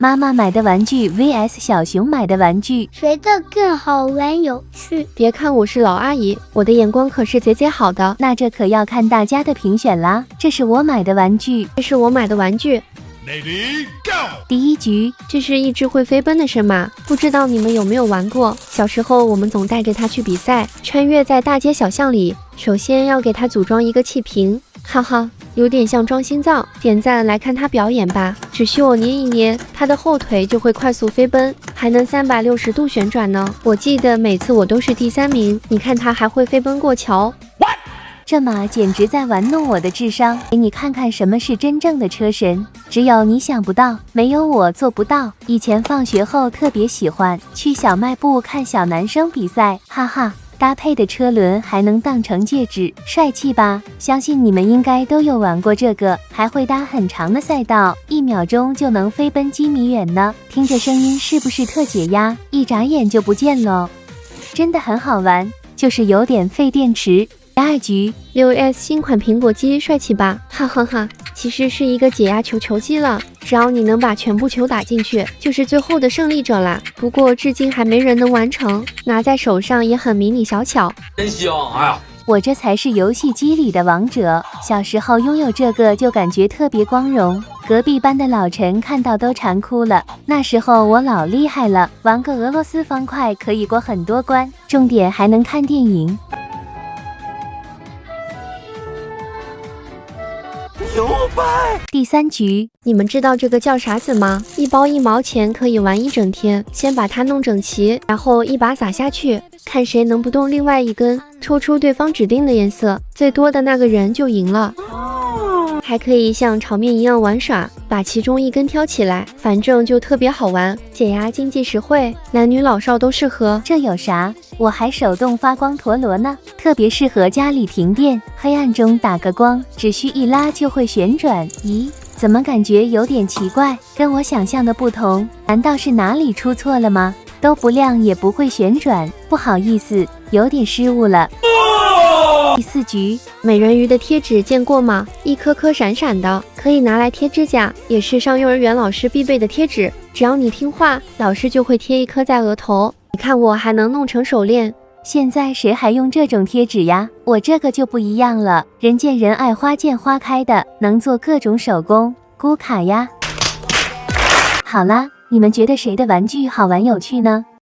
妈妈买的玩具 vs 小熊买的玩具，谁的更好玩有趣？别看我是老阿姨，我的眼光可是贼好的。那这可要看大家的评选啦。这是我买的玩具，这是我买的玩具。Lady Go！ 第一局，这是一只会飞奔的神马，不知道你们有没有玩过？小时候我们总带着它去比赛，穿越在大街小巷里。首先要给它组装一个气瓶，哈哈，有点像装心脏。点赞来看它表演吧，只需我捏一捏，它的后腿就会快速飞奔，还能360度旋转呢。我记得每次我都是第3名。你看它还会飞奔过桥。这马简直在玩弄我的智商，给你看看什么是真正的车神。只有你想不到，没有我做不到。以前放学后特别喜欢去小卖部看小男生比赛，哈哈，搭配的车轮还能当成戒指，帅气吧？相信你们应该都有玩过这个，还会搭很长的赛道，1秒钟就能飞奔几米远呢。听着声音是不是特解压？一眨眼就不见了，真的很好玩，就是有点费电池。第二局6S 新款苹果机帅气吧？哈哈哈，其实是一个解压球机了，只要你能把全部球打进去，就是最后的胜利者啦。不过至今还没人能完成，拿在手上也很迷你小巧，真香！哎呀，我这才是游戏机里的王者，小时候拥有这个就感觉特别光荣。隔壁班的老陈看到都馋哭了，那时候我老厉害了，玩个俄罗斯方块可以过很多关，重点还能看电影。第3局，你们知道这个叫啥子吗？一包1毛钱可以玩一整天。先把它弄整齐，然后一把撒下去，看谁能不动另外一根，抽出对方指定的颜色，最多的那个人就赢了。还可以像炒面一样玩耍，把其中一根挑起来，反正就特别好玩，解压经济实惠，男女老少都适合。这有啥？我还手动发光陀螺呢，特别适合家里停电，黑暗中打个光，只需一拉就会旋转。咦，怎么感觉有点奇怪，跟我想象的不同？难道是哪里出错了吗？都不亮也不会旋转，不好意思，有点失误了。第4局，美人鱼的贴纸见过吗？一颗颗闪闪的，可以拿来贴指甲，也是上幼儿园老师必备的贴纸。只要你听话，老师就会贴一颗在额头。你看我还能弄成手链。现在谁还用这种贴纸呀？我这个就不一样了，人见人爱花见花开的，能做各种手工，咕卡呀。好啦，你们觉得谁的玩具好玩有趣呢？